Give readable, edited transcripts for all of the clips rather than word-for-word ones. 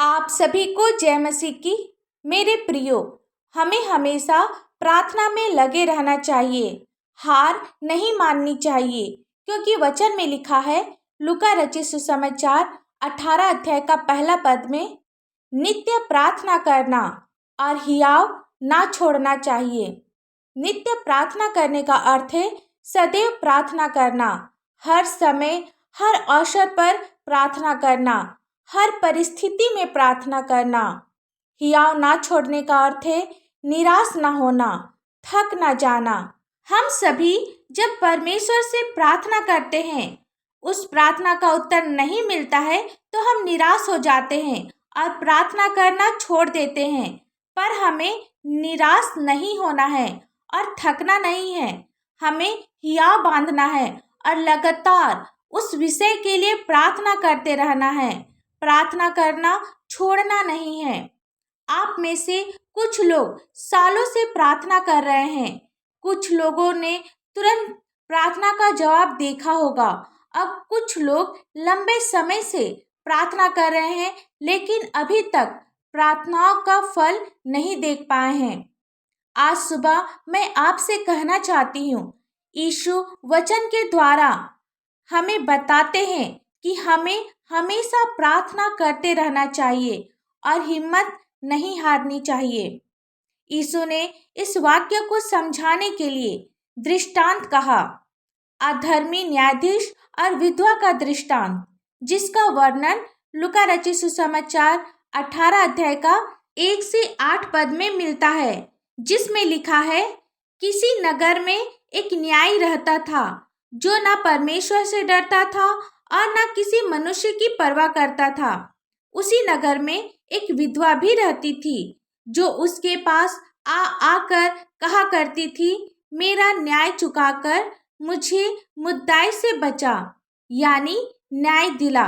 आप सभी को जय मसीह की। मेरे प्रियो, हमें हमेशा प्रार्थना में लगे रहना चाहिए, हार नहीं माननी चाहिए, क्योंकि वचन में लिखा है, लूका रचित सुसमाचार 18 अध्याय का पहला पद में, नित्य प्रार्थना करना और हियाव ना छोड़ना चाहिए। नित्य प्रार्थना करने का अर्थ है सदैव प्रार्थना करना, हर समय हर अवसर पर प्रार्थना करना, हर परिस्थिति में प्रार्थना करना। हियाव ना छोड़ने का अर्थ है निराश ना होना, थक ना जाना। हम सभी जब परमेश्वर से प्रार्थना करते हैं, उस प्रार्थना का उत्तर नहीं मिलता है तो हम निराश हो जाते हैं और प्रार्थना करना छोड़ देते हैं। पर हमें निराश नहीं होना है और थकना नहीं है। हमें हियाव बांधना है और लगातार उस विषय के लिए प्रार्थना करते रहना है। प्रार्थना करना छोड़ना नहीं है। आप में से कुछ लोग सालों से प्रार्थना कर रहे हैं। कुछ लोगों ने तुरंत प्रार्थना का जवाब देखा होगा। अब कुछ लोग लंबे समय से प्रार्थना कर रहे हैं, लेकिन अभी तक प्रार्थनाओं का फल नहीं देख पाए हैं। आज सुबह मैं आपसे कहना चाहती हूँ, यीशु वचन के द्वारा हमें बताते हैं कि हमें हमेशा प्रार्थना करते रहना चाहिए और हिम्मत नहीं हारनी चाहिए। यीशु ने इस वाक्य को समझाने के लिए दृष्टांत कहा, अधर्मी न्यायाधीश और विधवा का दृष्टांत, जिसका वर्णन लूका रचित सुसमाचार 18 अध्याय का 1 से 8 पद में मिलता है, जिसमें लिखा है, किसी नगर में एक न्यायी रहता था जो न परमेश्वर से डरता था और न किसी मनुष्य की परवाह करता था। उसी नगर में एक विधवा भी रहती थी, जो उसके पास आकर कहा करती थी, मेरा न्याय चुकाकर मुझे मुद्दाई से बचा, यानी न्याय दिला।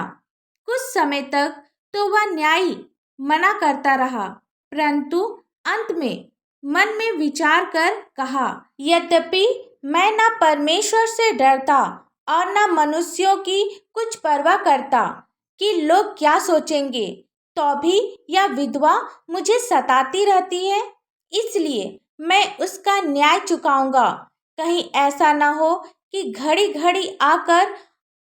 कुछ समय तक तो वह न्यायी मना करता रहा, परंतु अंत में मन में विचार कर कहा, यद्यपि मैं न परमेश्वर से डरता और न मनुष्यों की कुछ परवाह करता कि लोग क्या सोचेंगे, तो भी यह विधवा मुझे सताती रहती है, इसलिए मैं उसका न्याय चुकाऊंगा। कहीं ऐसा न हो कि घड़ी घड़ी आकर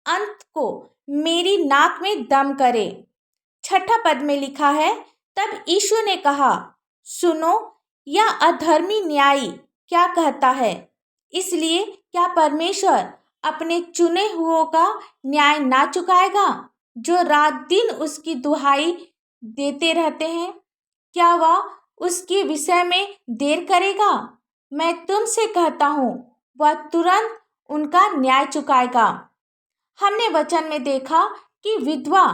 अंत को मेरी नाक में दम करे। 6 पद में लिखा है, तब यीशु ने कहा, सुनो, यह अधर्मी न्यायी क्या कहता है। इसलिए क्या परमेश्वर अपने चुने हुओं का न्याय ना चुकाएगा, जो रात दिन उसकी दुहाई देते रहते हैं? क्या वह उसके विषय में देर करेगा? मैं तुमसे कहता हूँ, वह तुरंत उनका न्याय चुकाएगा। हमने वचन में देखा कि विधवा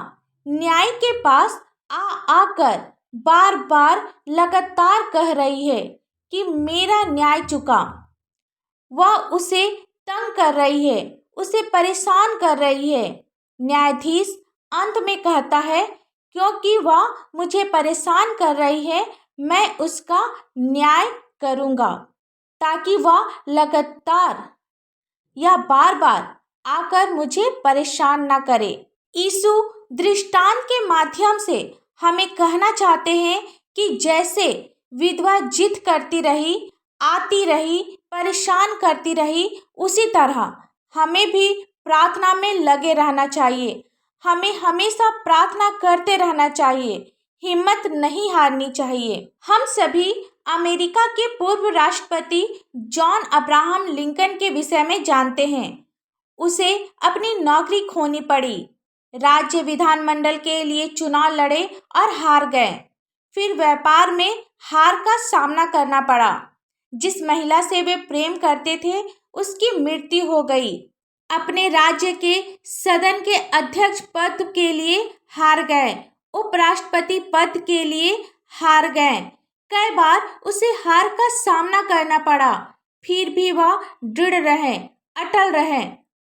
न्याय के पास आकर बार बार लगातार कह रही है कि मेरा न्याय चुका। वह उसे तंग कर रही है, उसे परेशान कर रही है। न्यायाधीश अंत में कहता है, क्योंकि वह मुझे परेशान कर रही है, मैं उसका न्याय करूँगा, ताकि वह लगातार या बार बार आकर मुझे परेशान ना करे। यीशु दृष्टांत के माध्यम से हमें कहना चाहते हैं कि जैसे विधवा जिद करती रही, आती रही, परेशान करती रही, उसी तरह हमें भी प्रार्थना में लगे रहना चाहिए। हमें हमेशा प्रार्थना करते रहना चाहिए, हिम्मत नहीं हारनी चाहिए। हम सभी अमेरिका के पूर्व राष्ट्रपति जॉन अब्राहम लिंकन के विषय में जानते हैं। उसे अपनी नौकरी खोनी पड़ी। राज्य विधानमंडल के लिए चुनाव लड़े और हार गए। फिर व्यापार में हार का सामना करना पड़ा। जिस महिला से वे प्रेम करते थे, उसकी मृत्यु हो गई। अपने राज्य के सदन के अध्यक्ष पद के लिए हार गए, उपराष्ट्रपति पद के लिए हार गए। कई बार उसे हार का सामना करना पड़ा, फिर भी वह दृढ़ रहे, अटल रहे।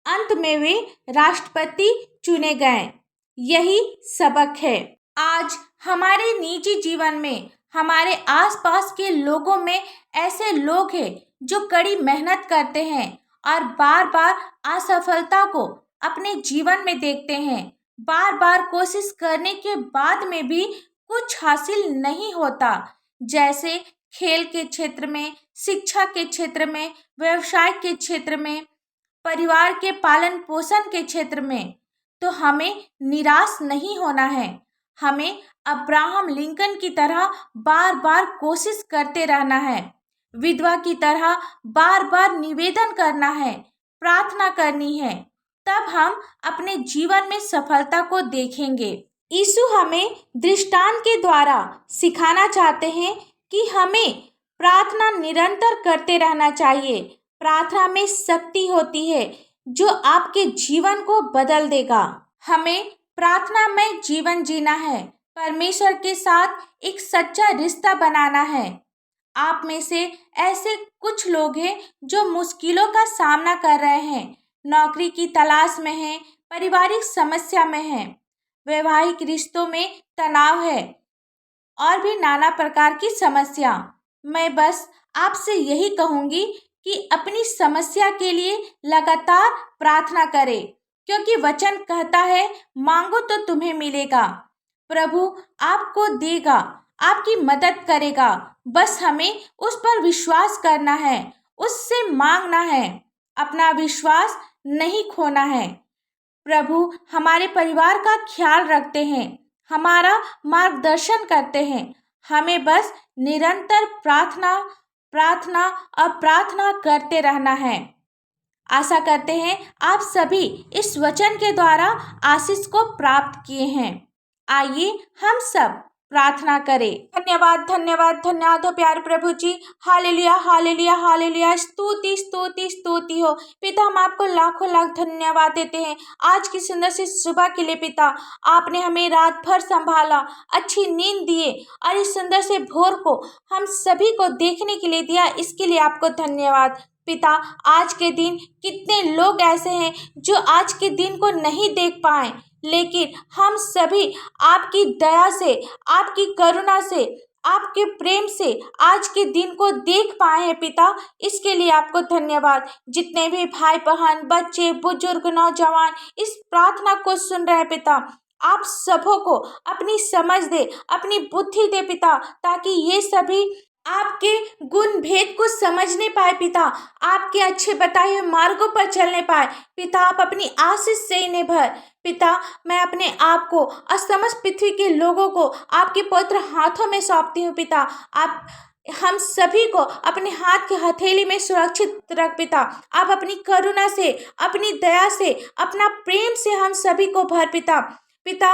अंत में वे राष्ट्रपति चुने गए। यही सबक है। आज हमारे निजी जीवन में, हमारे आसपास के लोगों में ऐसे लोग हैं जो कड़ी मेहनत करते हैं और बार बार असफलता को अपने जीवन में देखते हैं, बार बार कोशिश करने के बाद में भी कुछ हासिल नहीं होता, जैसे खेल के क्षेत्र में, शिक्षा के क्षेत्र में, व्यवसाय के क्षेत्र में, परिवार के पालन पोषण के क्षेत्र में, तो हमें निराश नहीं होना है। हमें अब्राहम लिंकन की तरह बार बार कोशिश करते रहना है, विधवा की तरह बार बार निवेदन करना है, प्रार्थना करनी है, तब हम अपने जीवन में सफलता को देखेंगे। यीशु हमें दृष्टांत के द्वारा सिखाना चाहते हैं कि हमें प्रार्थना निरंतर करते रहना चाहिए। प्रार्थना में शक्ति होती है जो आपके जीवन को बदल देगा। हमें प्रार्थना में जीवन जीना है, परमेश्वर के साथ एक सच्चा रिश्ता बनाना है। आप में से ऐसे कुछ लोग हैं जो मुश्किलों का सामना कर रहे हैं, नौकरी की तलाश में हैं, पारिवारिक समस्या में हैं, वैवाहिक रिश्तों में तनाव है और भी नाना प्रकार की समस्या। मैं बस आपसे यही कहूँगी कि अपनी समस्या के लिए लगातार प्रार्थना करें, क्योंकि वचन कहता है मांगो तो तुम्हें मिलेगा। प्रभु आपको देगा, आपकी मदद करेगा। बस हमें उस पर विश्वास करना है, उससे मांगना है, अपना विश्वास नहीं खोना है। प्रभु हमारे परिवार का ख्याल रखते हैं, हमारा मार्गदर्शन करते हैं। हमें बस निरंतर प्रार्थना प्रार्थना और प्रार्थना करते रहना है। आशा करते हैं आप सभी इस वचन के द्वारा आशीष को प्राप्त किए हैं। आइए हम सब प्रार्थना करें। धन्यवाद धन्यवाद धन्यवाद हो प्यारे प्रभु जी। हालेलुया हालेलुया हालेलुया, स्तुति स्तुति स्तुति हो पिता। हम आपको लाखों लाख धन्यवाद देते हैं आज की सुंदर सी सुबह के लिए। पिता आपने हमें रात भर संभाला, अच्छी नींद दिए और इस सुंदर से भोर को हम सभी को देखने के लिए दिया, इसके लिए आपको धन्यवाद। पिता आज के दिन कितने लोग ऐसे हैं जो आज के दिन को नहीं देख पाए, लेकिन हम सभी आपकी दया से, आपकी करुणा से, आपके प्रेम से आज के दिन को देख पाए हैं पिता, इसके लिए आपको धन्यवाद। जितने भी भाई बहन, बच्चे, बुजुर्ग, नौजवान इस प्रार्थना को सुन रहे हैं पिता, आप सबों को अपनी समझ दे, अपनी बुद्धि दे पिता, ताकि ये सभी आपके गुण भेद को समझने पाए पिता, आपके अच्छे बताए हुए मार्गों पर चलने पाए पिता। आप अपनी आशीष से इन्हें भर पिता। मैं अपने आप को और समस्त पृथ्वी के लोगों को आपके पवित्र हाथों में सौंपती हूँ पिता। आप हम सभी को अपने हाथ के हथेली में सुरक्षित रख पिता। आप अपनी करुणा से, अपनी दया से, अपना प्रेम से हम सभी को भर पिता। पिता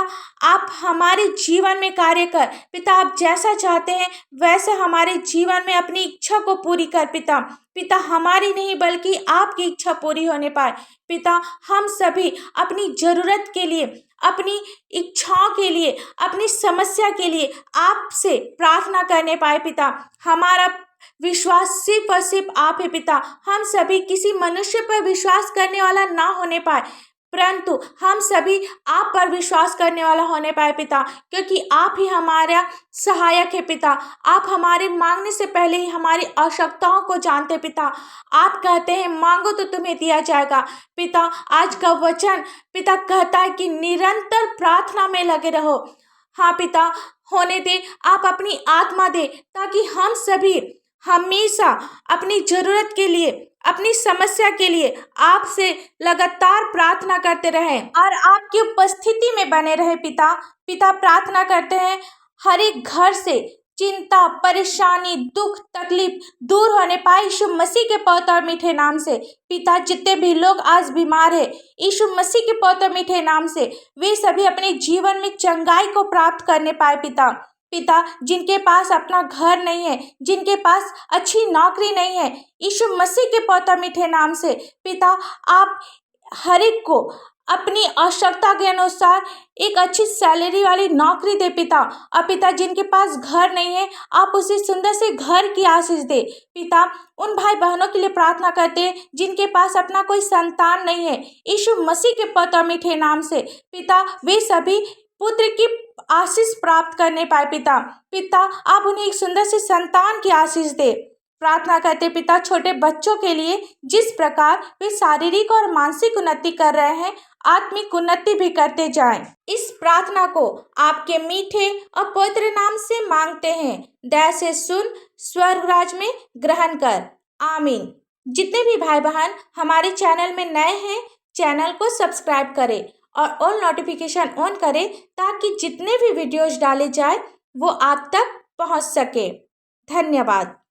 आप हमारे जीवन में कार्य कर पिता, आप जैसा चाहते हैं वैसे हमारे जीवन में अपनी इच्छा को पूरी कर पिता। पिता हमारी नहीं बल्कि आपकी इच्छा पूरी होने पाए पिता। हम सभी अपनी ज़रूरत के लिए, अपनी इच्छाओं के लिए, अपनी समस्या के लिए आपसे प्रार्थना करने पाए पिता। हमारा विश्वास सिर्फ और सिर्फ आप है पिता। हम सभी किसी मनुष्य पर विश्वास करने वाला ना होने पाए, परंतु हम सभी आप पर विश्वास करने वाला होने पाए पिता, क्योंकि आप ही हमारा सहायक है पिता। आप हमारे मांगने से पहले ही हमारी आवश्यकताओं को जानते पिता। आप कहते हैं मांगो तो तुम्हें दिया जाएगा पिता। आज का वचन पिता कहता है कि निरंतर प्रार्थना में लगे रहो। हाँ पिता, होने दे, आप अपनी आत्मा दे, ताकि हम सभी हमेशा अपनी ज़रूरत के लिए, अपनी समस्या के लिए आपसे लगातार प्रार्थना करते रहें और आपकी उपस्थिति में बने रहे पिता। पिता प्रार्थना करते हैं हर एक घर से चिंता, परेशानी, दुख, तकलीफ दूर होने पाए यीशु मसीह के पवित्र और मीठे नाम से पिता। जितने भी लोग आज बीमार है यीशु मसीह के पवित्र और मीठे नाम से वे सभी अपने जीवन में चंगाई को प्राप्त करने पाए पिता। पिता जिनके पास अपना घर नहीं है, जिनके पास अच्छी नौकरी नहीं है, यीशु मसीह के पवित्र मीठे नाम से पिता आप हर एक को अपनी आवश्यकता के अनुसार एक अच्छी सैलरी वाली नौकरी दे पिता। और पिता जिनके पास घर नहीं है आप उसे सुंदर से घर की आशीष दे पिता। उन भाई बहनों के लिए प्रार्थना करते हैं जिनके पास अपना कोई संतान नहीं है, यीशु मसीह के पवित्र मीठे नाम से पिता वे सभी पुत्र की आशीष प्राप्त करने पाए पिता। पिता आप उन्हें एक सुंदर से संतान की आशीष दे प्रार्थना करते पिता छोटे बच्चों के लिए जिस प्रकार वे शारीरिक और मानसिक उन्नति कर रहे हैं, आत्मिक उन्नति भी करते जाएं। इस प्रार्थना को आपके मीठे और पवित्र नाम से मांगते हैं। दया से सुन, स्वर्ग राज में ग्रहण कर। आमीन। जितने भी भाई बहन हमारे चैनल में नए हैं, चैनल को सब्सक्राइब करें और ऑल नोटिफिकेशन ऑन करें ताकि जितने भी वीडियोज डाले जाए वो आप तक पहुंच सके। धन्यवाद।